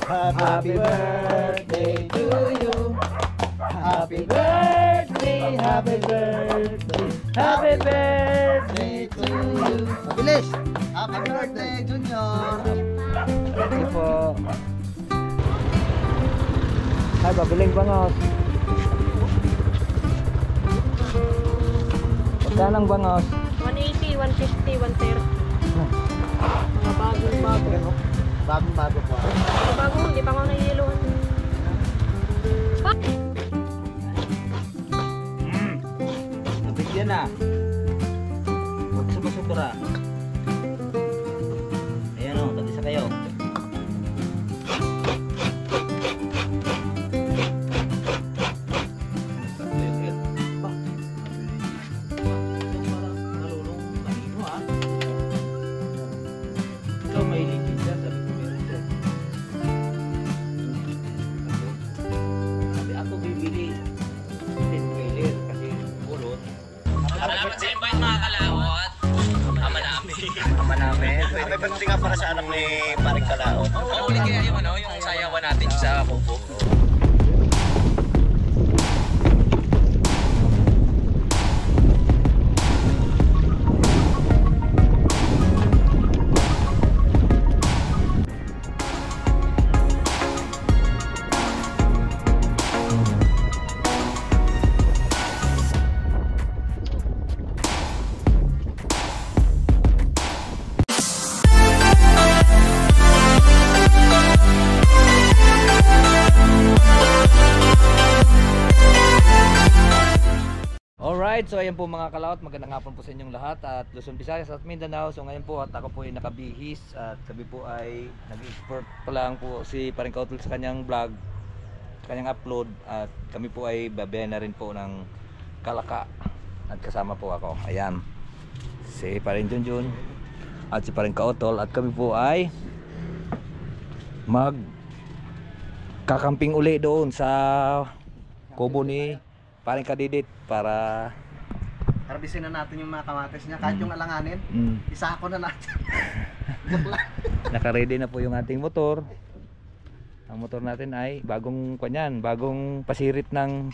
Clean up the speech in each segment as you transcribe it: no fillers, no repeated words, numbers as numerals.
Happy birthday to you. Happy birthday, happy birthday, happy birthday to you. Mabilis! Happy birthday, Junior! Thank you po. Ay, babiling bangos. Magkano ang bangos? 180, 150, 130. Bago. Bagong-bago po. Bago, hindi pa ako nahihiluan. Nabigyan na. Huwag sumusukura. Ayan o, tag-isa kayo. May birthday nga para sa anak ni Paring Kalaot. Ulit kaya yung yung sayawan natin sa kubo. So ayan po mga kalaot, magandang hapon po sa inyong lahat at Luzon, Visayas at Mindanao. So ngayon po at ako po ay nakabihis at kami po ay nag-export pa lang po si Paring Kautol sa kanyang vlog, kanyang upload, at kami po ay babayan na rin po ng Kalaka at kasama po ako. Ayan, si Paring Junjun at si Paring Kautol at kami po ay mag kakamping uli doon sa kubo ni Paring Kadidit para Harbisin na natin yung mga kamatis niya. Kahit yung alanganin, isako na natin. Naka-ready na po yung ating motor. Ang motor natin ay bagong kanyan, bagong pasirit ng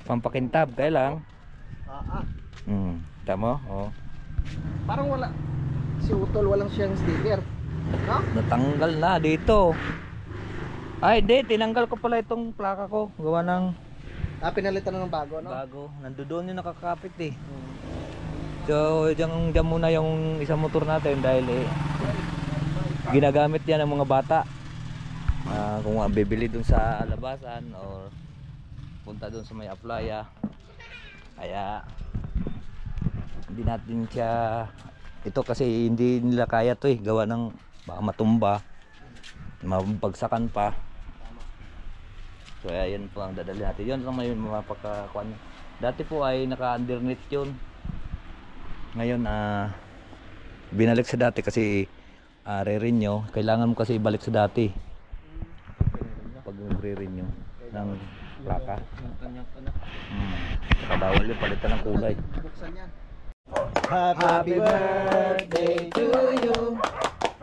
pampakintab. Kaya lang tama? Oh. Parang wala. Si Utol walang siyang sticker, no? Natanggal na dito. Ay, di, tinanggal ko pala itong plaka ko. Gawa ng pinalitan na ng bago, no? bago. Nandoon yung nakakapit eh. So, diyan muna yung isang motor natin dahil ginagamit yan ng mga bata. Kung bibili dun sa labasan or punta dun sa may aplaya. Kaya hindi natin siya ito kasi hindi nila kaya to eh. Gawa ng baka matumba, mabagsakan pa. So ayan po ang dadali natin. Yun lang may mapakakuan. Dati po ay naka-underneath yun. Ngayon binalik sa dati kasi re-renew. Kailangan mo kasi ibalik sa dati pag re-renew ng plaka. Saka bawal yung palitan ng kulay. Happy birthday to you.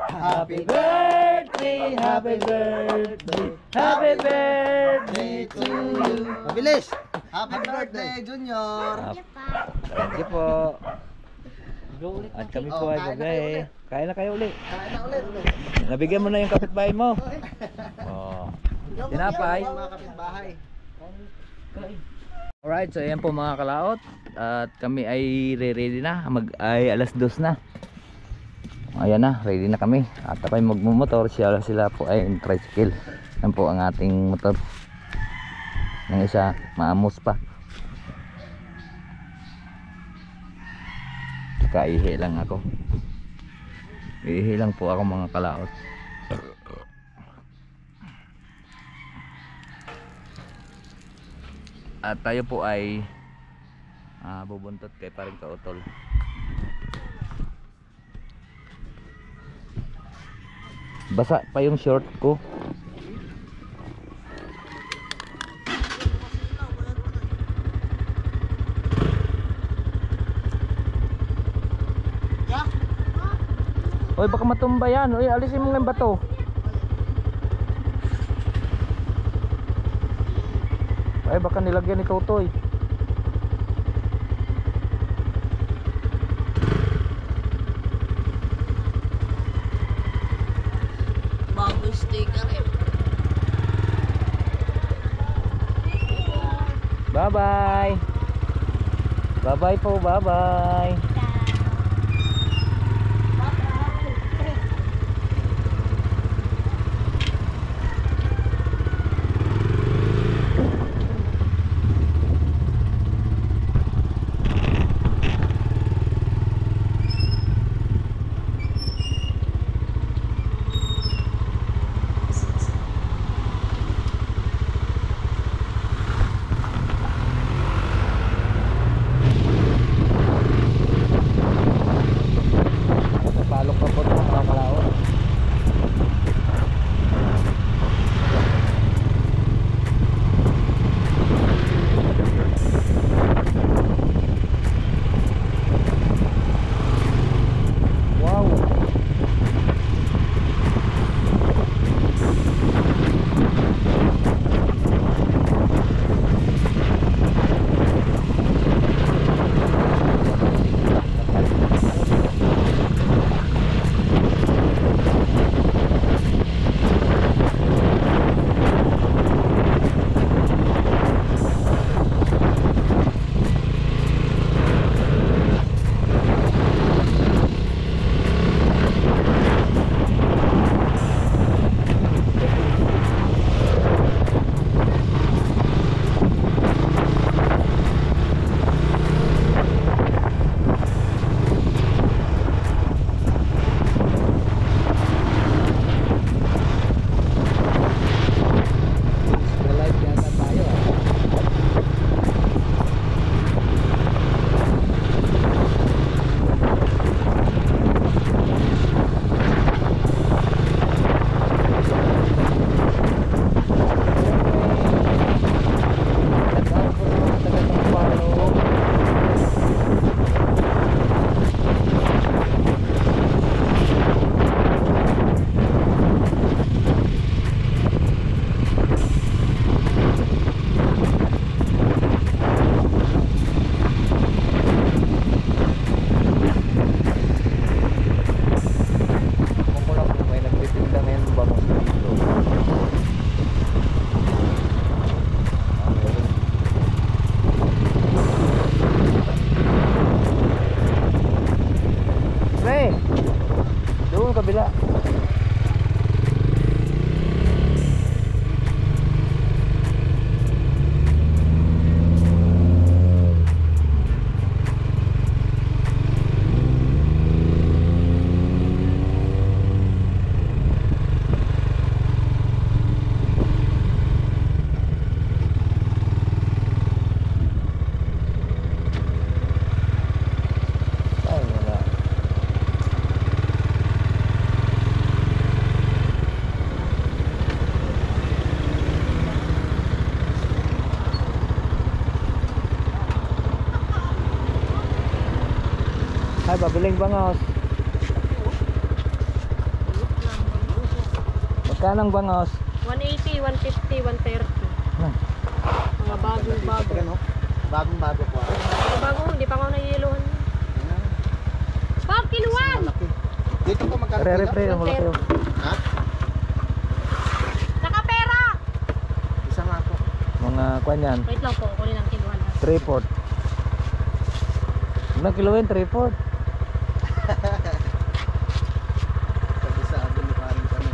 Happy birthday, happy birthday, happy birthday to you. Mabilis! Happy birthday, Junior! Thank you po. At kami po ay bagay. Kain na kayo uli. Kain na ulit. Nabigyan mo na yung kapitbahay mo. Oh. Tinapay. Mga kapitbahay. Alright, so ayan po mga kalaot. At kami ay ready na. Ay alas 2 na. Ayan na, ready na kami. At ako ay magmumotor. Sila po ay tricycle. Yan po ang ating motor. Yung isa, maamos pa. Kaihi lang ako. Ihi lang po ako mga kalaot. At tayo po ay bubuntot kay Paring Kautol. Basa pa yung short ko. Oy, baka matumba yan. Oy, alisin mo ng bato. Ay, baka nilagyan ni Totoy. Bagong sticker eh. Bye-bye. Bye-bye po, bye-bye. Palok pa po ito mga kalaon. Wow. Live yata tayo ah. Shout out po sa mga taga-Sampalo. Kung ko lang po may nagtitinda ngayon bangus dito. Meron. Pre! Doon kabila. Ay, wala. Ay, babiling bangos. Magkano ang bangos? 180, 150, 130. Ah. Mga bagong-bago. Ano? Bagong-bago po. Mga bago, hindi pa ako nayiluhan. Bob, kiluan! Malaki. Dito po magkano Re-repre, kilo? wala kayo. Ha? Nakapera! Isa nga po. Mga kwan yan. Wait lang po, kunin ang kiluan. 3/4. Ilang kilo yun? 3/4. Sabi sa atin ni paring kami.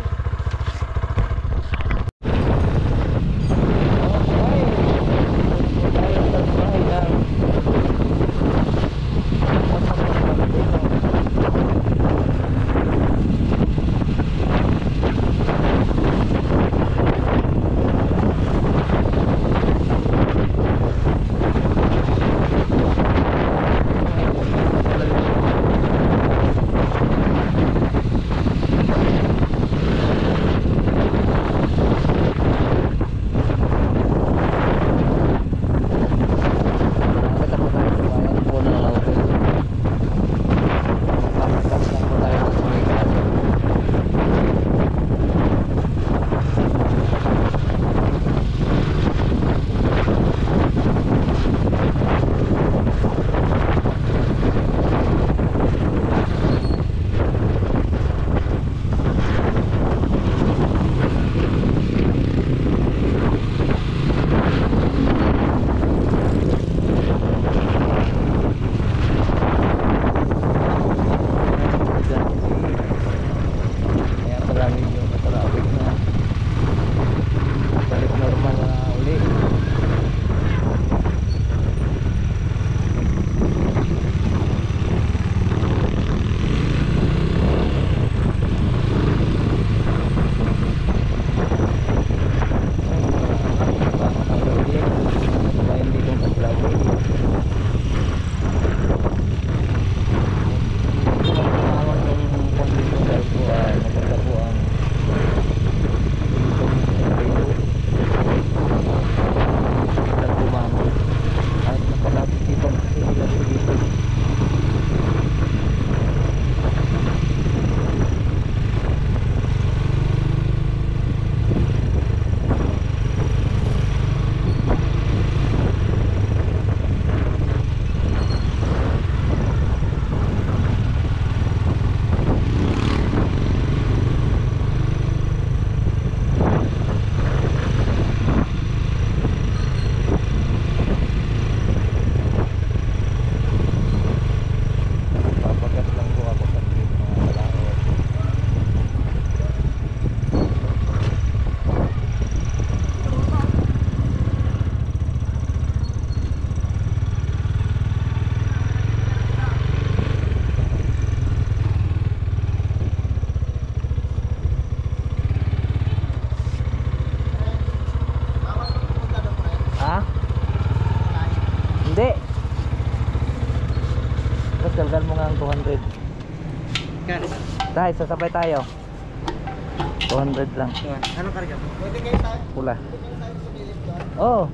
Tay, sasabay tayo. 200 lang. Anong karga? Pwede kayo tayo. Pula. Pwede kayo tayo sumilip doon. Oh.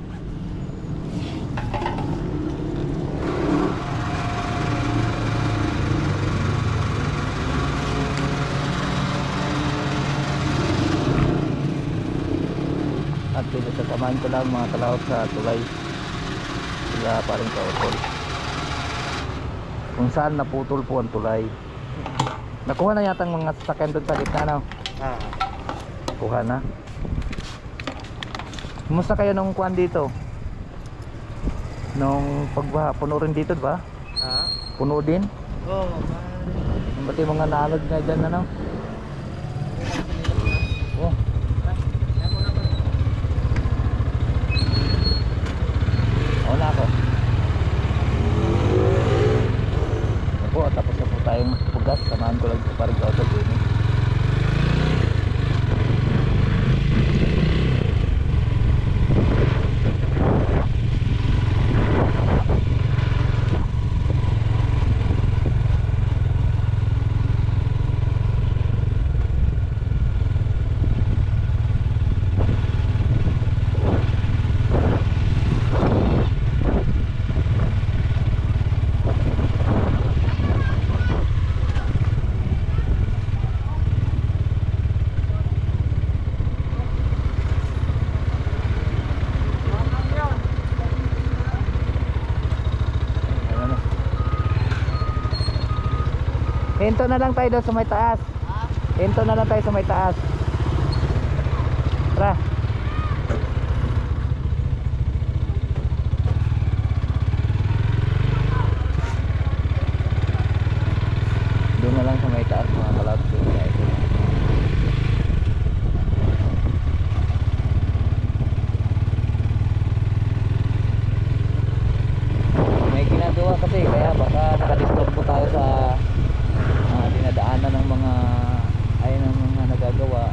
At pinasasamahan ko lang mga kalahok sa tulay. Sila pa rin kautol. Kung saan naputol po ang tulay. Nakuha na yata ang mga sasakyan doon sa gitna, no? Ah. Kuha na. Kumusta kayo nung kuhan dito? Nung pagbaha, puno rin dito, ba? Ha? Puno din? Oo. Ba't yung mga nalog na dyan, ano? Oh. Wala ako. Ako, tapos na po tayong pugas. Samahan ko lang sa parang kausap din. Hinto na lang tayo doon sa may taas. Hinto na lang tayo sa may taas. Tara. Doon na lang sa may taas mga kalab. May ginagawa kasi kaya baka nakadisturb po tayo sa dinadaanan ng mga ayun ang mga nagagawa.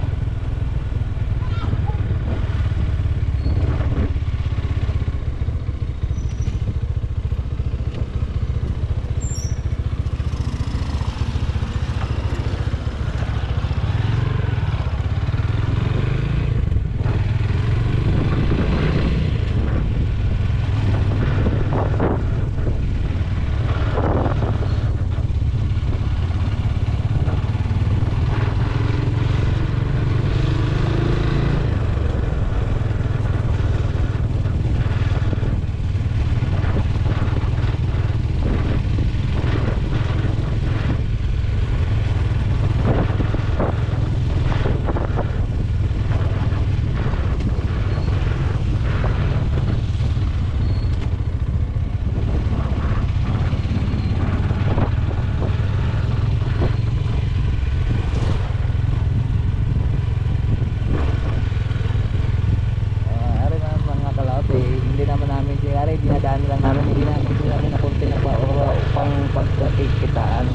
Dinadaan lang namin, hindi namin na konti na upang pagkikitaan.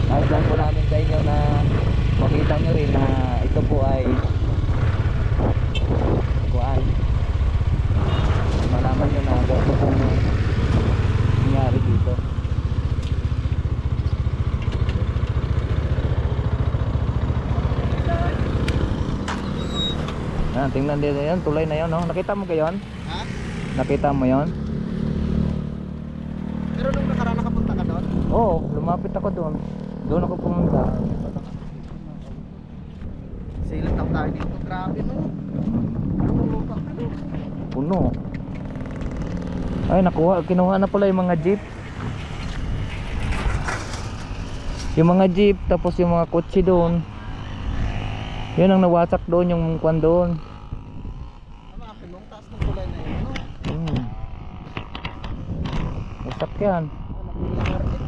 Kahit lang po namin sa inyo na makita nyo rin na ito po ay kuhaan. Malaman nyo na ganito pong nangyari dito. Tingnan din yan, tulay na yun, no? Nakita mo kayon? Ha? Nakita mo yon? Pero nung nakaraan nakapunta ka doon? Oo, lumapit ako doon. Doon ako pumunta. Silang tao tayo dito. Grabe no. Puno. Ay, kinuha na pala yung mga jeep. Yung mga jeep, tapos yung mga kotse doon. Yun ang nawasak doon, yung kwan doon. Ang taas ng kulay na yun, no? Wasak yan. Lahar din.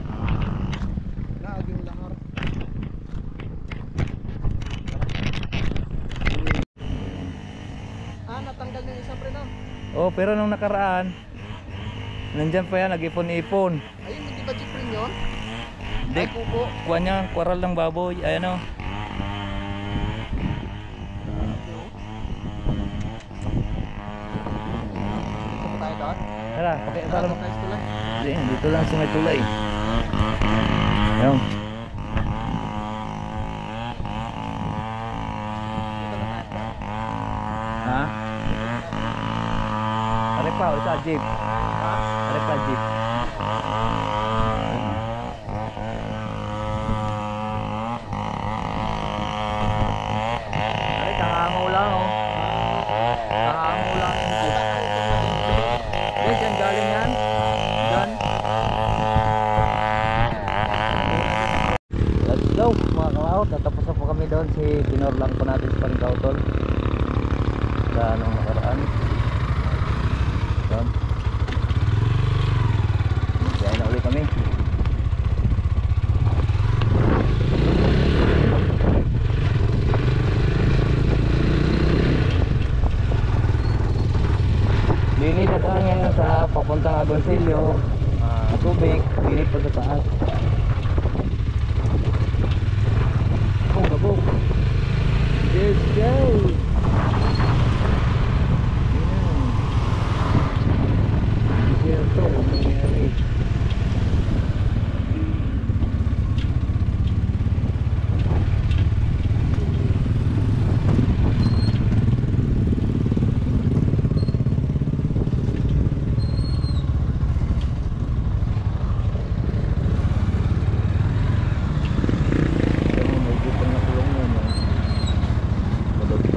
Laging lahar. Natanggal na yung isang pre, no? Oh, pero nung nakaraan, nandyan pa yan, nag-ipon-ipon. Ayun, hindi ba jeep rin yun? Hindi, Ay, kuko. kuha niya, kwaral ng baboy. Ayan o. Dito po tayo doon? Tara, para mo. tayo sa tulay. Dito lang sa may tulay. Ayun. Ha? Are pa, sa jeep. Are pa jeep. Are kahangaw lang oh. Kahangaw lang yung jeep. Yes, yan galing yan. Yan. Let's go mga kalahot. Natapos na po kami doon. Pinor lang po natin sa Pangautol. Sa anong nakaraan. Doon. Kaya na ulit kami. Dili na tangan sa papuntang Agoncillo. Tubig. Dili po sa taas. Kabog. Let's go. Ito,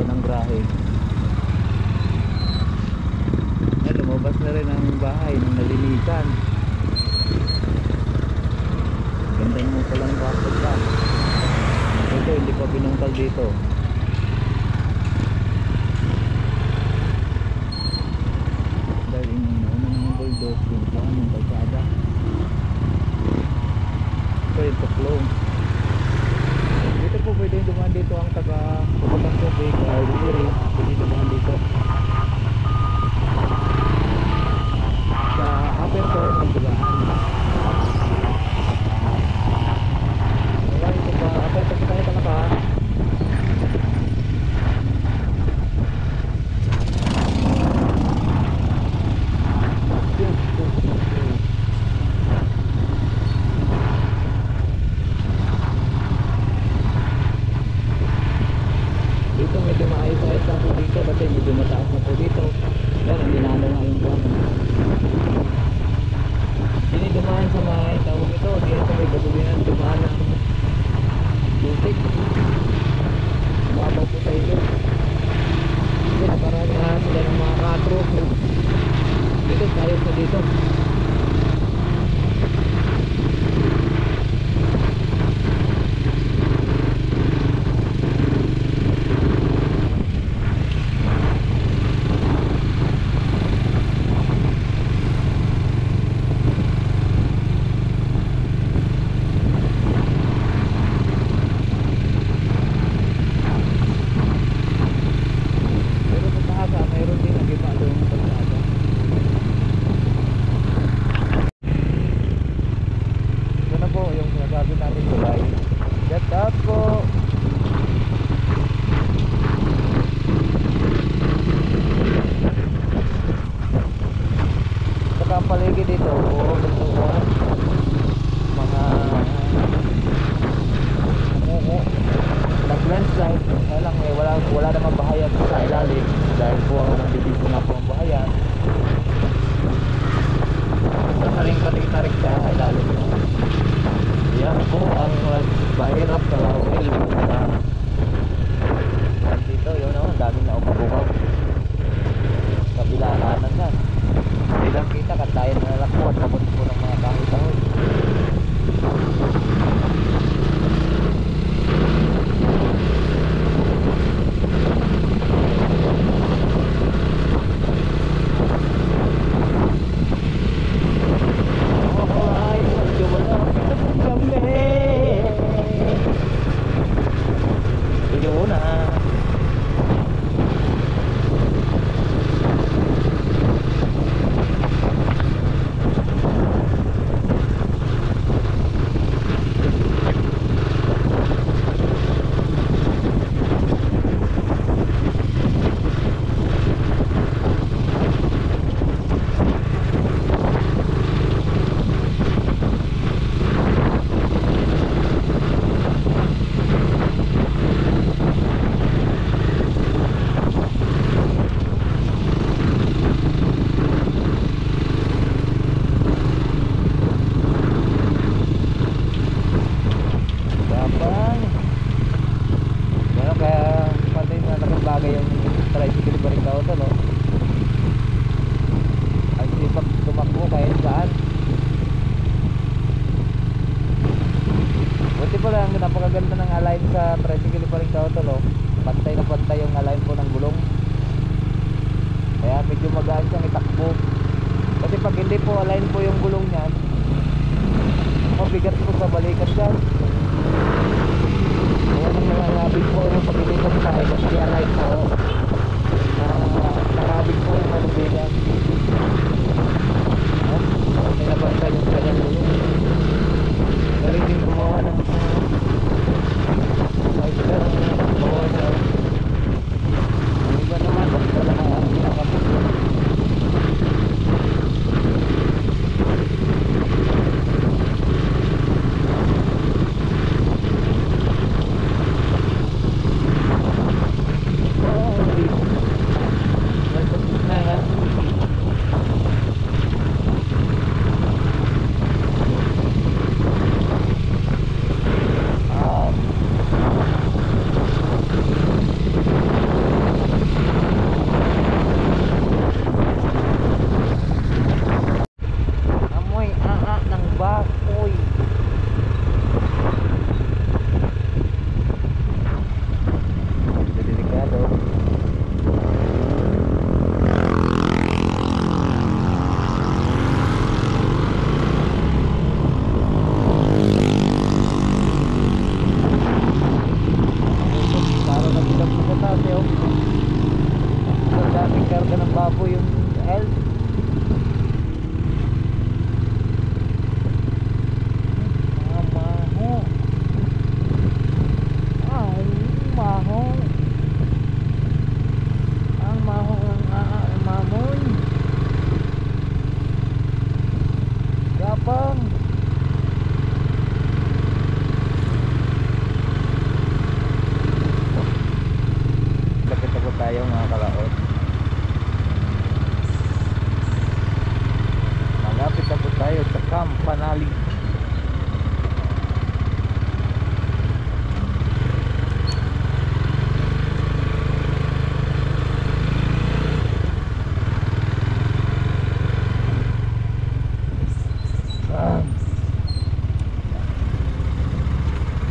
nangyari. Lumabas na rin ang bahay ng nalinisan. Ganda mo palang bakit ka. Ito hindi pa binungkal dito. Dahil inauna ng bulldogs yung buwan ng kalsada. Ito yung tuklong. Dito po pwede dumaan dito ang taga Puputang Tubig ay Diri. Pwede dumaan dito sa Apertor ng Dugaan. Wala ito pa Apertor tayo talaga. Dito medyo maayos-ayos na po dito kasi medyo mataas na po dito. Yan ang dinano nga yung buwan. Hindi dumaan sa mga tawag ito. Dito sa may gabulinan dumaan ng lutik. Umabaw po tayo dito. Kasi nakarami na sila ng mga katro. Dito tayo po dito. Mayroon din nagiba doon sa kalsada. Ito na po yung sinasabi natin tulay. Get up po. Saka ang paligid dito puro bituan. Mga nag-landslide. Kaya lang wala naman bahayan sa ilalim dahil po ang nandito na po ang bahayan. Masaling tarik-tarik sa ilalim. Yan po ang mahirap sa oil. Dito yun o, daming na upabukaw. Kabila kanan yan. Hindi lang kita kantayin na nalakbuan papunta po ng mga kahoy-kahoy. medyo magaan siyang itakbo. Kasi pag hindi po align po yung gulong niyan, mabigat po sa balikat yan. Kaya nang nanganabig po yung pag-ilikat tayo, kasi align po, nanganabig po yung malubigan. May nabasa yung kanyang gulong. Galing din gumawa ng Meister, gumawa siya. Ang iba naman, basta lang ang ginakapit. Amoy ng bakoy. Delikado. Parang nagbilang po sa taas yun. Sa daming karga ng baboy yung health. Lapit na po tayo mga kalaot. Malapit na po tayo sa Campanali.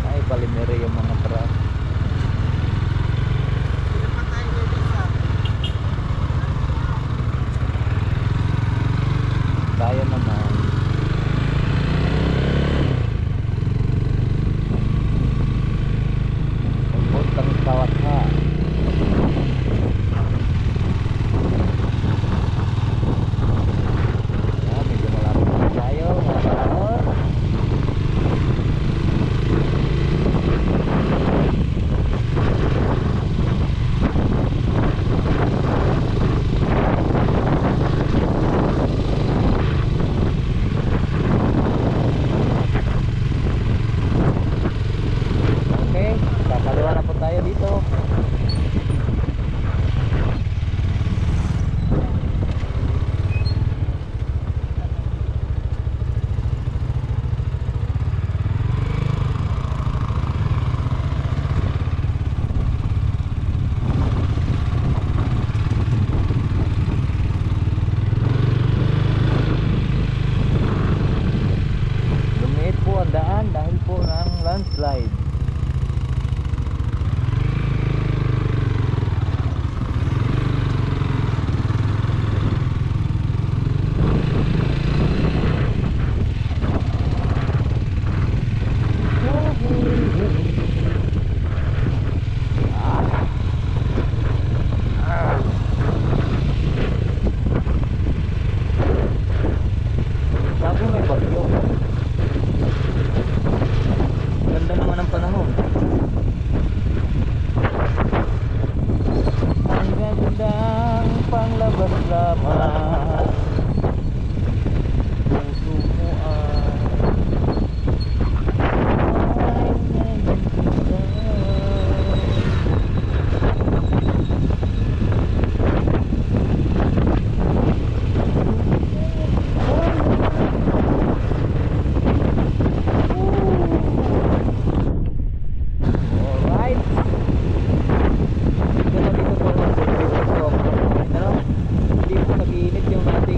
Ay, palimere yung mga truck. Tayo naman puntang Kawatha. Medyo malapit na tayo mga kalaot. Okay, kakaliwa na po tayo dito. Lumiit po ang daan dahil po ng landslide. Bago may bagyo. Ganda naman ang panahon. Ang gandang panglabas lamang. Puso mo ay alright. Dito po ang hindi po nag-iinit yung ating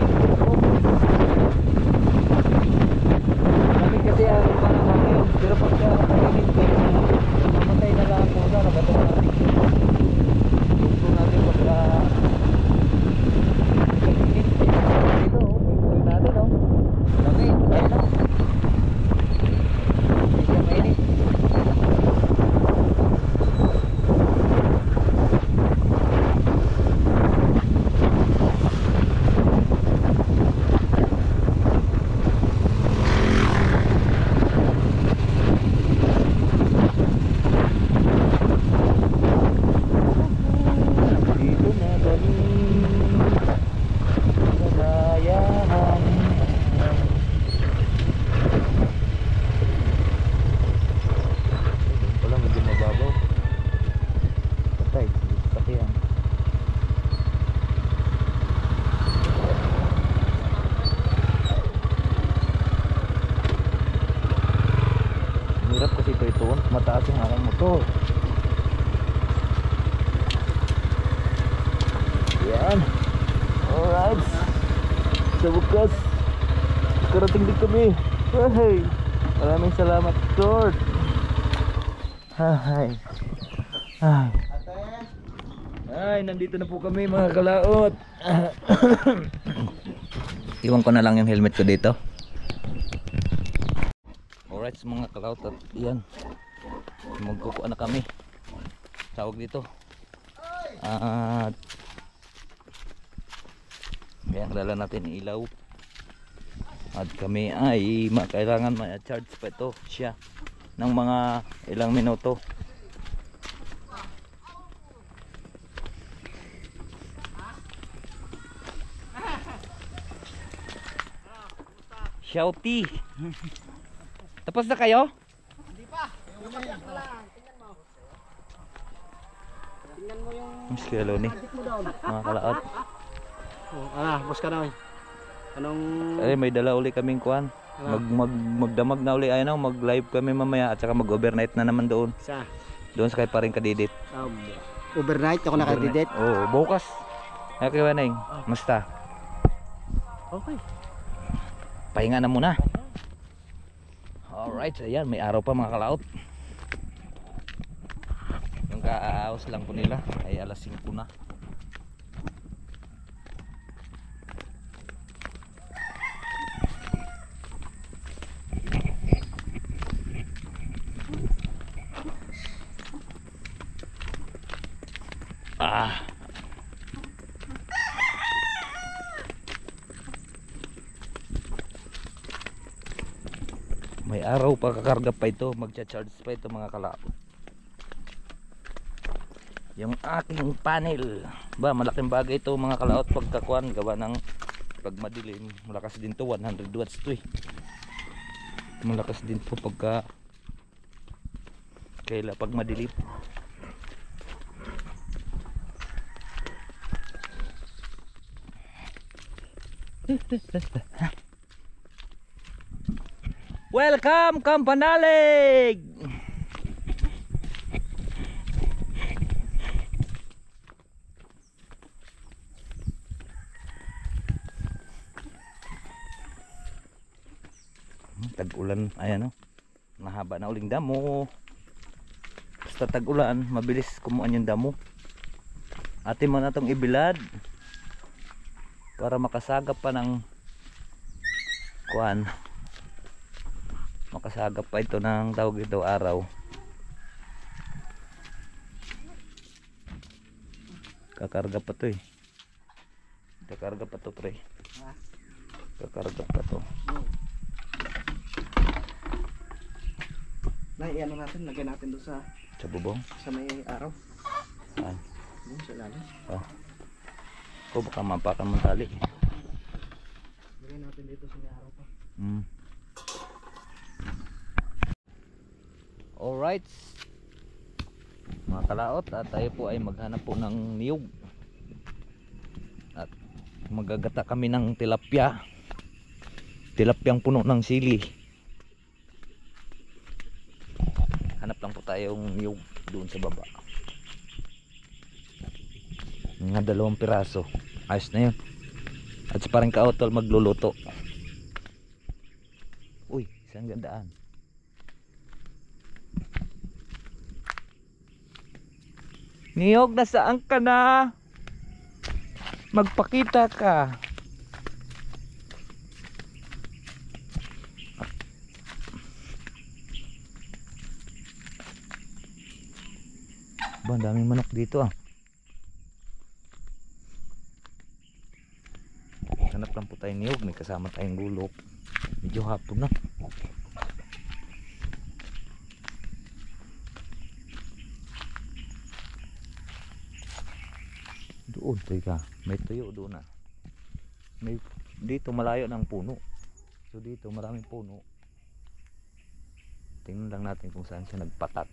Yan. Alright. Sa bukas, karating din kami. Hey, maraming salamat, Lord. Ay. Ay. Ay, nandito na po kami mga kalaot. Iwan ko na lang yung helmet ko dito. Alright mga kalaot, at yan, magkukuha na kami. Tawag dito. At kaya dala natin ilaw. At kami ay kailangan ma-charge pa ito siya ng mga ilang minuto. Shouty. Tapos na kayo? Hindi pa. Tingnan mo yung Mas kilo ni mga kalaot. boss ka na. Anong Ay, may dala uli kaming kuan. Magdamag na uli, ayun, mag live kami mamaya at saka mag overnight na naman doon. isa? Doon sa kay paring kadidit. Overnight ako nakadidate. Oo, bukas. Ay kay Waneng, musta? Okay. Pahinga na muna. Alright, ayan, may araw pa mga kalaot. Yung kaaos lang po nila ay alas 5 na. May araw pa, kakarga pa ito, magcha-charge pa ito mga kalaot. Yung aking panel ba, malaking bagay ito mga kalaot pagkakuan, gawa ng pag madilim. Malakas din to, 100 watts to eh. Malakas din to pagka kaila pag madilim. Welcome Kampanalig. Tag-ulan, ayan o. Mahaba na uling damo. Basta tag-ulan, mabilis kumuan yung damo. Atin mo na itong ibilad para makasagap pa ng kuan. Makasagap pa ito ng tawag ito araw. Kakarga pa to eh. Kakarga pa to pre. Kakarga pa to. Ano natin, lagyan natin doon sa bubong. sa may araw. Saan? Doon sa ilalim. Oh. Ko baka mampakan mong tali. Lagyan natin dito sa may araw pa. Alright mga kalaot, at tayo po ay maghanap po ng niyog at magagata kami ng tilapia. Tilapyang puno ng sili. Hanap lang po tayong niyog doon sa baba. Mga 2 piraso, ayos na yun. At sa parang kaotol magluluto. Uy, isang gandaan. Niyog, nasaan ka na? Magpakita ka. Ba, ang daming manok dito ah. Hanap lang po tayong niyog, may kasama tayong gulok. Medyo hapon na. Doon, teka, may tuyo doon ah. May dito malayo ng puno. So dito maraming puno. Tingnan lang natin kung saan siya nagpatak.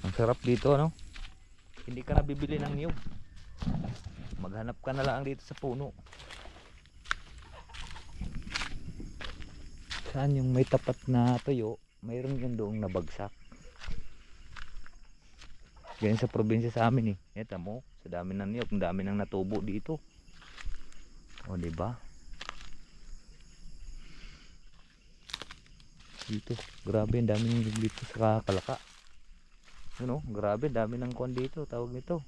Ang sarap dito, no? Hindi ka na bibili ng niyog. Maghanap ka na lang dito sa puno. Saan yung may tapat na tuyo? Mayroon yun doong nabagsak. Ganyan sa probinsya sa amin eh. Eto mo, sa dami ng niyog, ang dami ng natubo dito. O di ba? Dito, grabe ang daming niyog dito sa Kalaka. Ano, grabe, dami ng kuwan dito, tawag nito.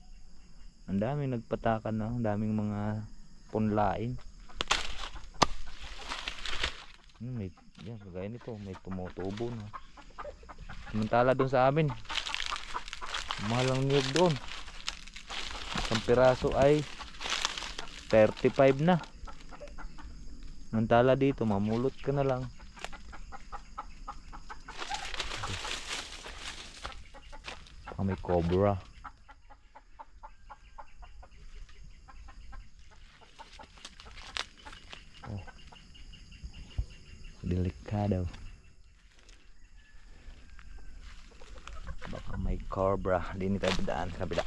Ang daming nagpatakan na, ang daming mga punlain. May, yan, kagaya nito, may tumutubo na. Samantala doon sa amin, mahal ang niyog doon. Isang piraso ay 35 na. Samantala dito, mamulot ka na lang. May cobra. Oh. Delikado. Baka may cobra. Hindi tayo daan sa kabila.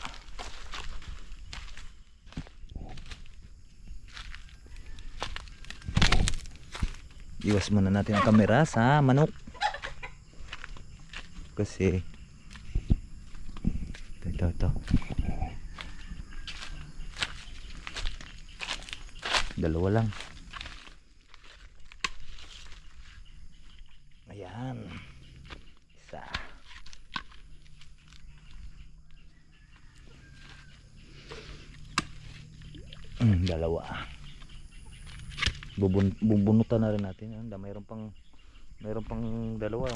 Iwas muna natin ang kamera sa manok. Kasi ito. Dalawa lang. Ayan. Isa. Dalawa. Bubunutan na rin natin. Mayroon pang dalawa.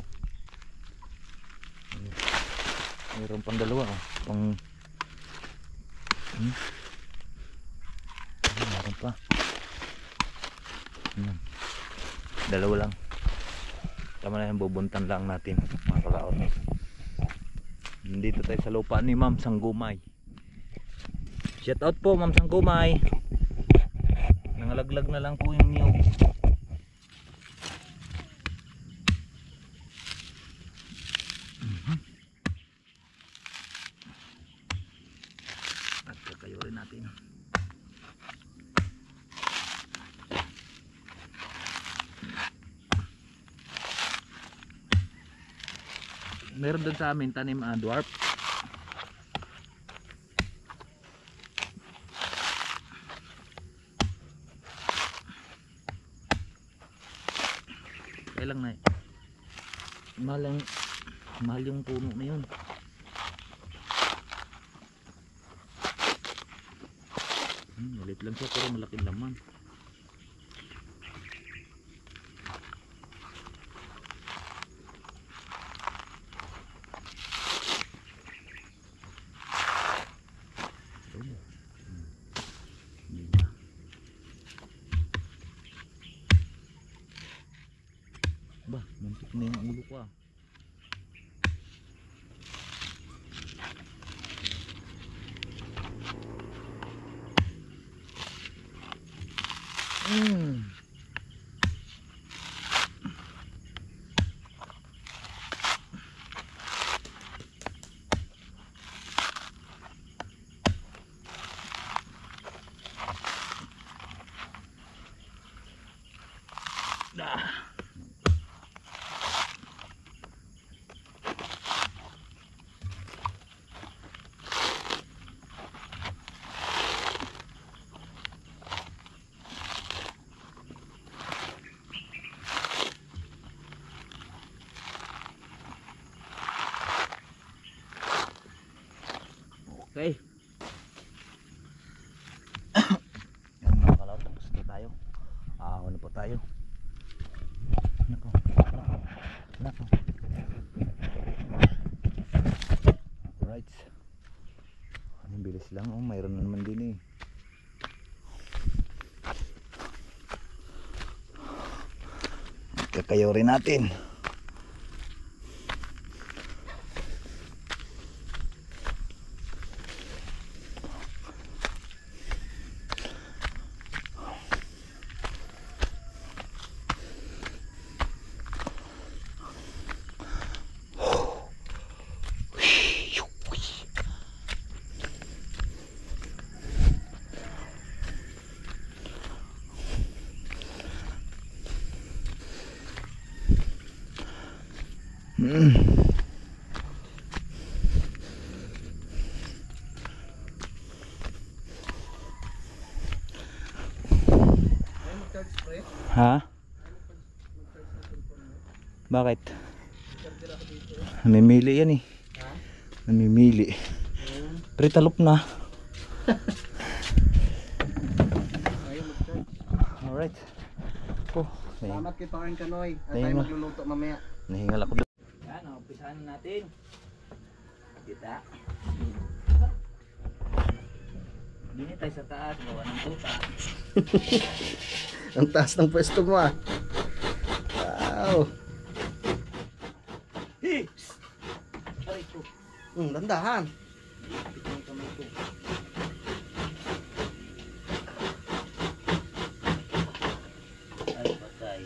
Mayroon pang dalawa mayroon pa. Dalawa lang. Tama na yan, bubuntan lang natin mga kalaot. Nandito tayo sa lupa ni Ma'am Sanggumay. Shout out po Ma'am Sanggumay. Nangalaglag na lang po yung niyog. At kakayurin natin. Meron doon sa amin tanim dwarf. Kaya lang na mahal yung puno na yun. Malit lang siya pero malaking laman. Ba, muntik na yung ulo ko ah. Okay. Yan mga kalaw, tapos na tayo. Ano po tayo? Nako. Alright. Ang bilis lang. Mayroon naman din eh. Kakayurin natin. Ha? Bakit? Namimili yan eh. Namimili. Pero talop na. Ayun, mag-charge. Alright. Oh, Salamat kay Parang Kanoy. At Ayun tayo na. magluluto mamaya. nahingal ako doon. Yan, umpisahan natin. Kita. Dini tayo sa taas, gawa ng tuta. Ang taas ng pwesto mo ah. Wow. Hey! Aray ko. Dandahan. Ito yung kamay ko. Ay, patay.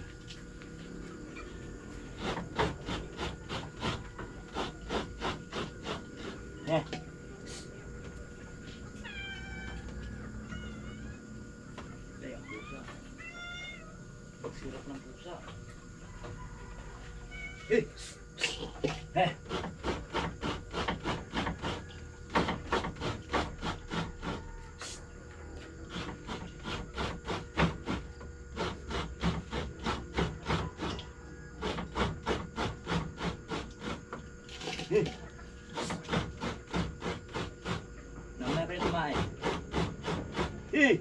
Eh. Ay, ang pusa. Pagsirap ng pusa. Eh! Eh! Namanya kayo kumain. Eh!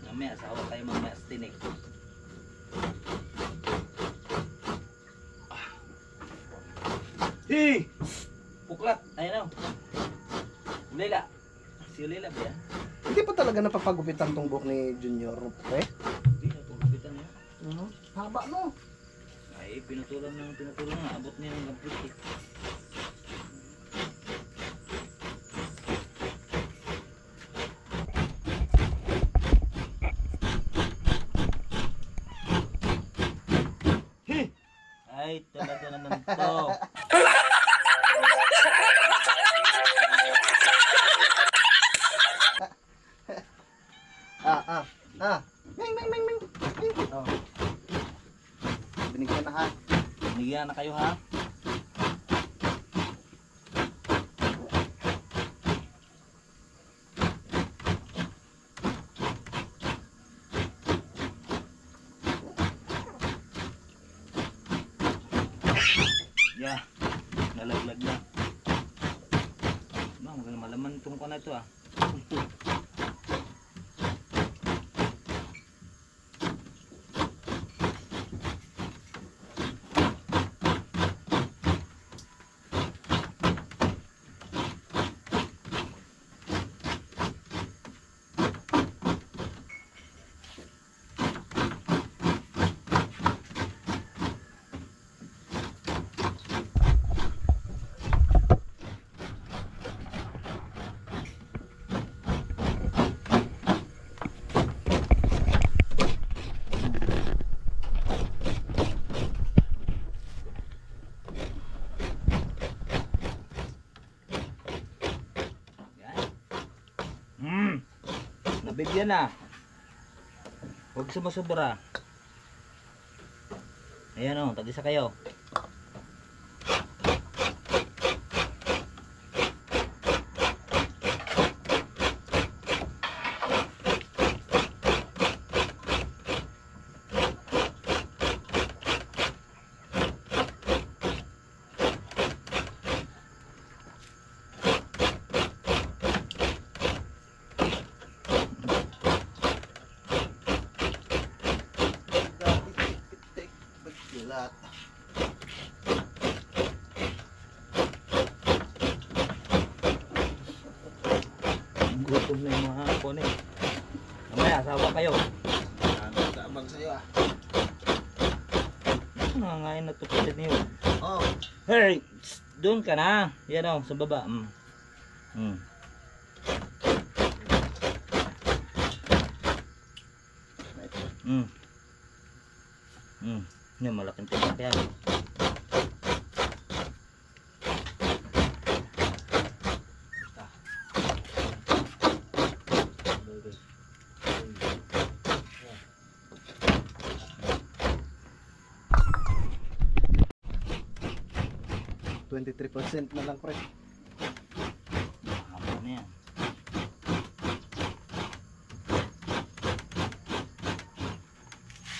Mamaya, asawa tayo mamaya sa tinik. Hey! Puklat! Ayun o. Ulila. Si Ulila ba yan? Hindi pa talaga napapagupitan tong buhok ni Junior. Eh? Hindi na pagkapitan niya. Haba no. Ay, pinutulan na. Abot niya ng gampit eh. Ay, talaga naman to. Ming, ming, ming, ming. Oh. Binigyan na ha. Binigyan na kayo ha. Yeah, nalaglag na. No, magandang malaman itong ko na ito ah. Nabigyan na. Huwag sumasubra. Ayan o, tag-isa kayo. Kilat. Gutom na yung mga hapon eh. Mamaya, asawa kayo. Tabang sa'yo ah. Nangangain na ito kasi niyo. Oh. Hey! Doon ka na. Yan o, sa baba. Yan, malaking tiyak yan. 23% na lang, pre. Haba na yan.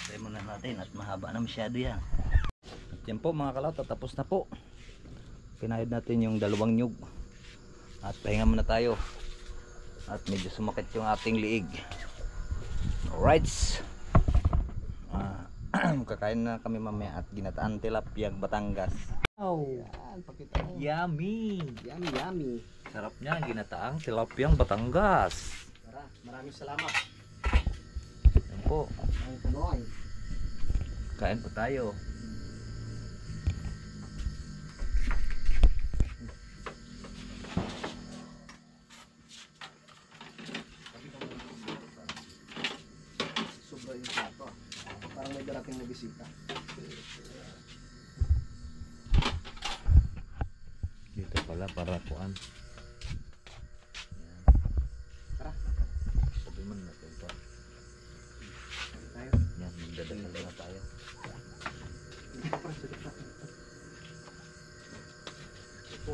Try muna natin at mahaba na masyado yan. At yan po mga kalauta, tapos na po. Pinahid natin yung dalawang nyug. At pahinga muna tayo. At medyo sumakit yung ating liig. Alright. Kakain na kami mamaya at ginataan tilapiyang Batangas. Oh, yan, pakita mo. Yummy! Yummy, yummy. Sarap niya, ginataang tilapiyang Batangas. Tara, maraming salamat. Yan po. Ay, tuloy. Kain po tayo. Sobra yung plato. Parang may darating na bisita. Dito pala para kuan. Tara, Sabi man natin to. tayo. Yan, magdadasal na tayo. Dito pa, sa gitna. Ito.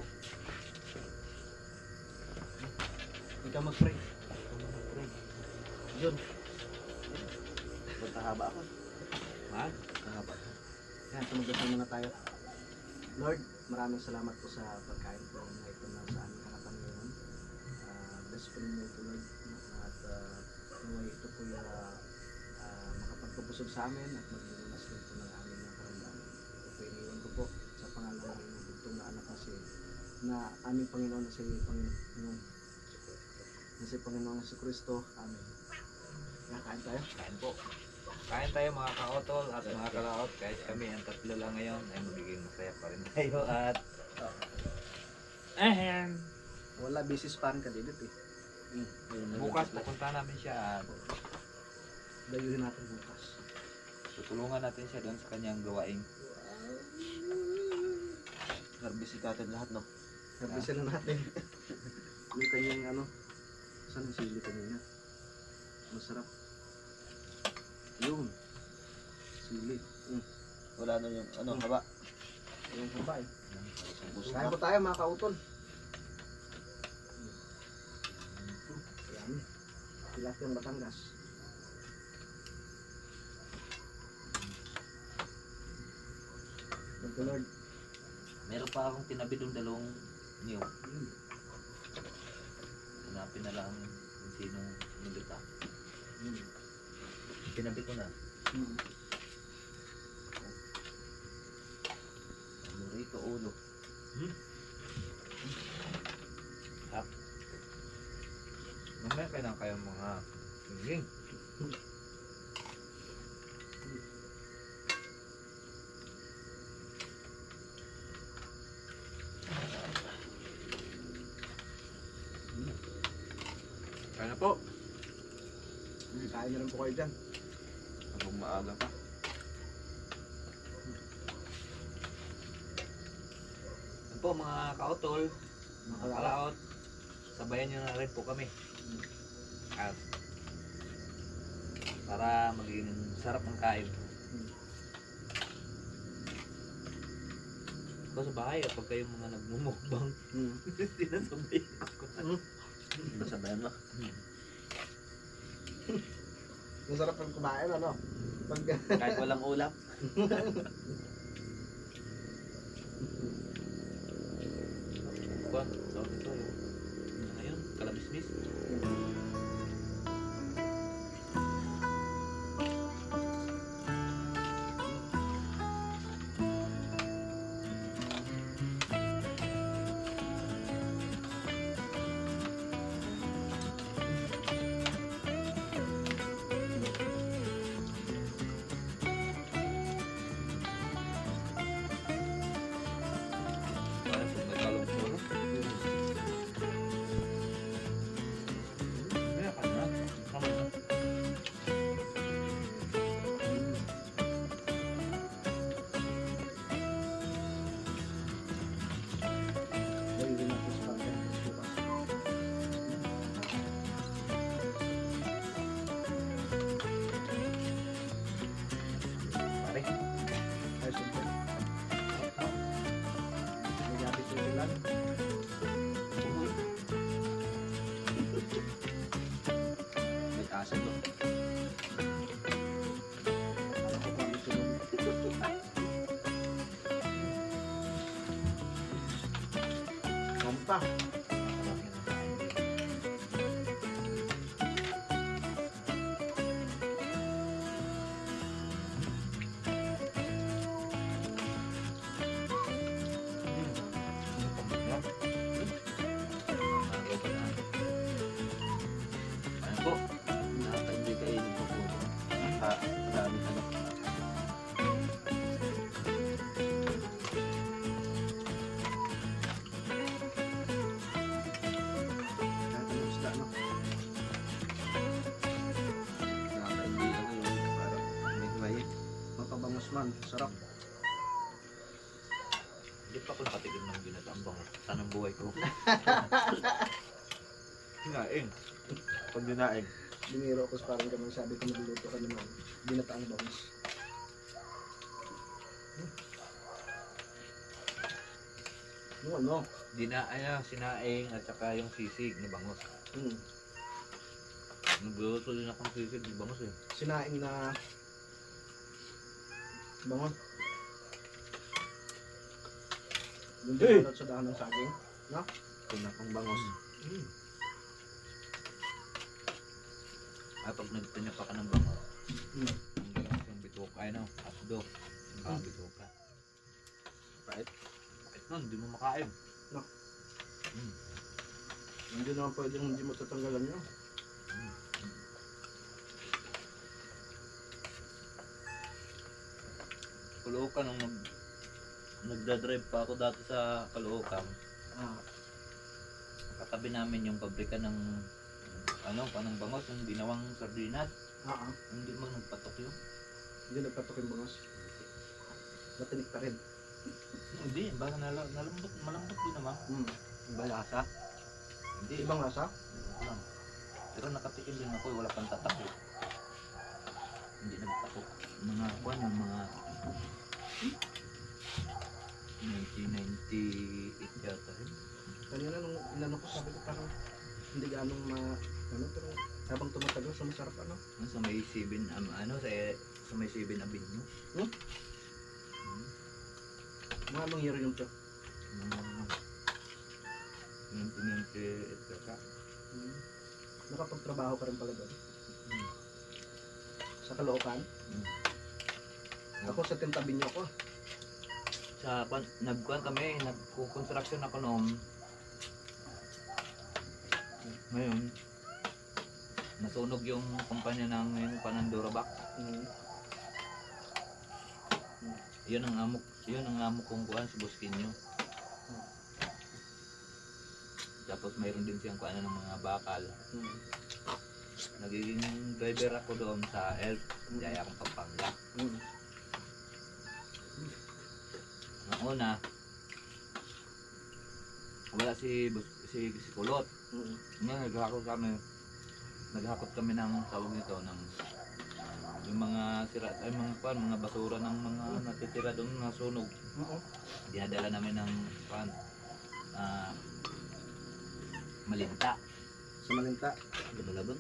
Ikaw mag-pray. Ikaw mag-pray. Yun. Magkahaba ako. Magkahaba. Yan, tumagdasal muna tayo. Lord, maraming salamat po sa pagkain po na ito na sa aming harapan ngayon. Bless po ninyo ito, Lord. At naway ito po yung makapagpapusog sa amin at maglilunas din po ng aming mga karamdaman. Ito po iniwan ko po sa pangalan ng inyong bugtong na anak na aming Panginoon na si Panginoon. Na si Panginoon na si Kristo. Amen. Kain tayo? Kain po. Kain tayo mga kaotol at mga kalaot. Kahit kami ang tatlo lang ngayon ay magiging masaya pa rin tayo at Wala, business pa rin ka dito eh. bukas pupunta namin siya at Dayuhin natin bukas. tutulungan natin siya doon sa kanyang gawaing. Narbisitatin lahat, no? Narbisin na natin. Yung kanyang ano, saan yung sili kanina? Masarap. Yun. Sili. Wala na yung ano, haba. Yung haba eh. Kain po tayo mga kautol. Ayan. Tilapiyang Batangas. Thank you, Lord. Meron pa akong tinabi doon dalawang niyo. Hanapin na lang kung sinong nilita. Tinabi ko na. Rito ulo. Hap. Mamaya kailan kayong mga singing. Kaya na po. Kain na rin po kayo dyan. Habang maaga pa. Yan po mga kaotol, mga kalaot, sabayan nyo na rin po kami. At para maging sarap ang kain. Ikaw sa bahay, kapag kayong mga nagmumukbang, sinasabayan ako. Nasabayan mo. Masarap ang kumain, ano? Pag Kahit walang ulam. Kuwan, tawag ito yung ano ngayon, kalabismis. Kaya kung may kalong po, no? pa. Ano po? Nakaka-enjoy kainin po po. Dami ano. Kahit anong isda, no? Nakaka-enjoy ako yung parang may Mapabangos man. Sarap. Hindi pa ako nakatikim ng ginataang bango. Sanang buhay ko. Dinaing. Pag dinaing. Biniro ko parang gamang sabi ko magluluto ka naman. Binataang bangus. Yung ano? Sinaing at saka yung sisig ni bangos. Hmm. Nagluto din akong sisig ni bangos eh. Sinaing na bangon. Yung dinalot sa dahon ng saging. No? Pinakang bangos. Ay, pag nagtanya pa ka ng bangos, Hmm. ang galang yung bituka, ay no, asdo. Ang bituka. Pait. Kahit nun, hindi mo makain. Hindi naman pwedeng hindi mo tatanggalan yun. Caloocan, nung nagdadrive pa ako dati sa Caloocan, Ah. katabi namin yung pabrika ng panang bangos, yung ginawang sardinas. Ah. Hindi mo nagpatok yun. Hindi nagpatok yung bangus. Matinik pa rin. Hindi, baka malambot din naman. Hmm. Iba lasa. Hindi, Ibang lasa? Ito lang. Pero nakatikim din ako, wala pang tatak eh. Hindi nagpatok. Mga mga 1998 yata rin. Kanina nung inano ko, sabi ko parang hindi ganong pero habang tumatagal, sumasarap ano. Sa may 7, sa may 7 Avenue. Mga anong year yung to? Mga 1998 yata. Hmm. Nakapagtrabaho ka rin pala doon. Hmm. Sa Caloocan. Hmm. Ako sa Tintabinyo ko. Nagkuhan kami, nagko-construction ako noon. Ngayon, nasunog yung kumpanya ng yung Panandurabac. Hmm. Yun ang amok kong kuhan, si Bosquinyo. Tapos mayroon din siyang kuhan ng mga bakal. Hmm. Nagiging driver ako doon sa Elf, Jaya akong Pampanga. Hmm. Ang una, wala si Kulot. Hmm. Ngayon naghakot kami ng tawag nito ng yung mga mga basura ng mga natitira doon na sunog. Oo. Dinadala namin ng Malinta. Sa Malinta. Lumalabon.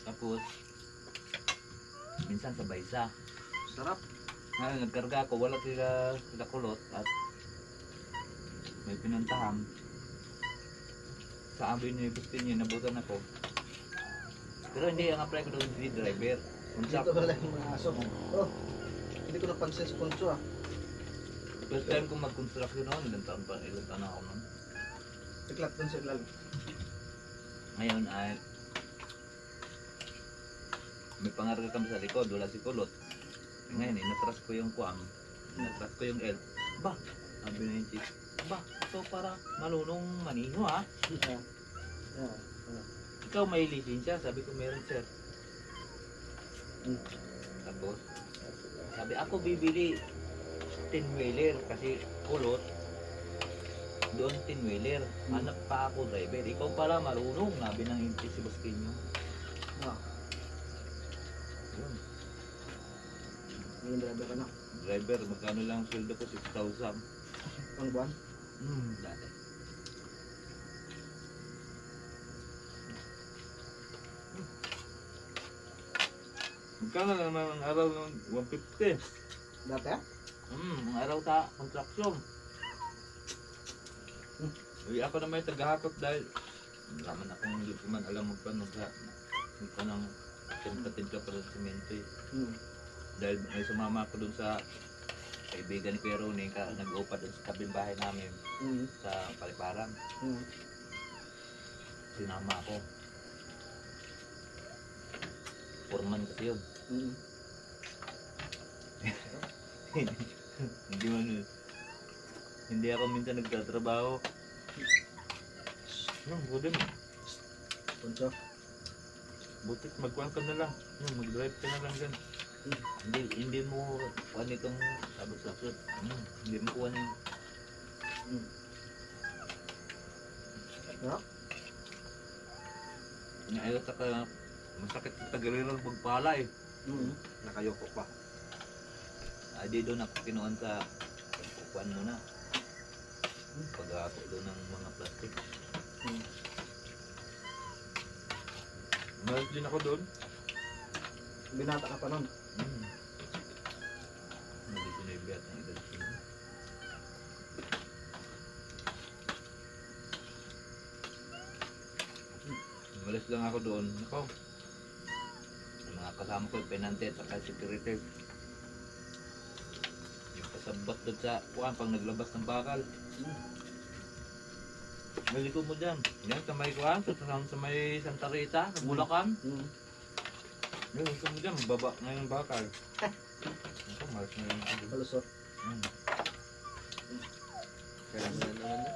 Tapos minsan sa Baysa. Sarap. Ngayon nagkarga ako, wala sila Kulot at may pinuntahan. Sa amin ni Bustin yun, nabutan ako. Pero hindi ang apply ko doon si driver. Dito wala yung mga aso. Oh. Hindi ko napansin sa punso ah. First time kong mag-construction noon, ilang taon ako noon. Tiklat dun sa ilalim. Ngayon ay may pangarga kami sa likod, wala si Kulot. Ngayon inatras ko yung kuwang, inatras ko yung elf. Ba, sabi na yung chief, ba, ito para malunong maniho ha. Ikaw may lisensya, sabi ko meron sir. Tapos, sabi ako bibili 10-wheeler kasi Kulot doon 10-wheeler. Anak pa ako driver, ikaw pala marunong, sabi ng inti si Bosquinyo. Ah. Yun. Ngayon driver ka na. Driver, magkano lang sweldo ko? 6,000. Ang buwan. Dati. Magkano naman ang araw ng 150? Dati ah? Ang araw sa construction. Uy, ako na may tagahakot dahil wala man akong hindi ko man alam magpanog sa hindi ko nang tinta-tinta pa sa semento eh. Dahil may sumama ako dun sa kaibigan ni Kuya Ronnie, nag-upa dun sa tabing bahay namin sa Paliparan. Sinama ako. Foreman kasi yun. Hindi ako minsan nagtatrabaho. Budem. Punta. Butik magkuhan ka na lang. Mag-drive ka na lang dyan. Hindi mo kuha nitong sabot-sabot. Hindi mo kuha na yun. Ha? Ayos ka, masakit sa tagalirang pagpala eh. Nakayoko pa. Di doon ako kinuhan sa kuhan muna. Pag-ako doon ng mga plastic. Malas din ako doon. Binata ka pa nun. Hindi ko naibiyat ng edad ko. Malas lang ako doon. Ako. Ang mga kasama ko, penante at saka security. Yung kasabot doon sa kuhan pag naglabas ng bakal. Maliko mo dyan. Yan, sa may kuhan, sa may Santa Rita, sa Bulacan. Yan, gusto mo dyan, baba na yung bakal. Ito, malas na yung Balusot. Kaya na naman na.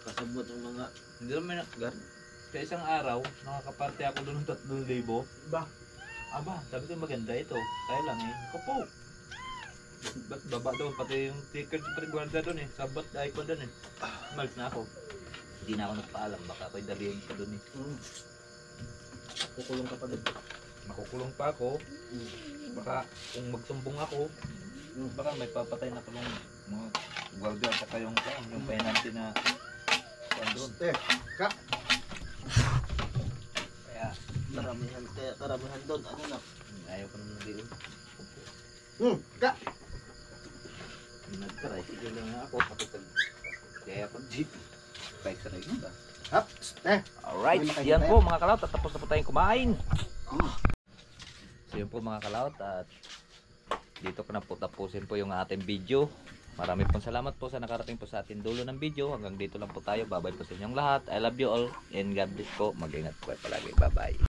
Kasabot ang mga Hindi naman gar. sa isang araw, nakakaparte ako doon ng 3,000. Ba? Aba, sabi ko maganda ito. Kaya lang eh, kapo. Ba't baba doon, pati yung ticket sa Priguarda doon eh. Sabat dahil ko doon eh. Malis na ako. Hindi na ako nagpaalam, baka ako'y dalihin ko doon eh. Kukulong ka pa din. Makukulong pa ako. Baka kung magsumbong ako, baka may papatay na ko ng mga guardia at saka yung penalty na kuwan doon. Ka! Kaya, Karamihan doon, ano na. ayaw ko naman nandito. Ka! Nag-try, sige lang nga ako. Kaya pag jeep, pa-extra yun ba? Hap! Alright, May yan makain po mga kalaut at tapos na po tayong kumain. So yun po mga kalaut at dito ko na po tapusin po yung ating video. Marami pong salamat po sa nakarating po sa ating dulo ng video. Hanggang dito lang po tayo. Bye bye po sa inyong lahat. I love you all and God bless po. Mag-ingat po palagi. Bye bye.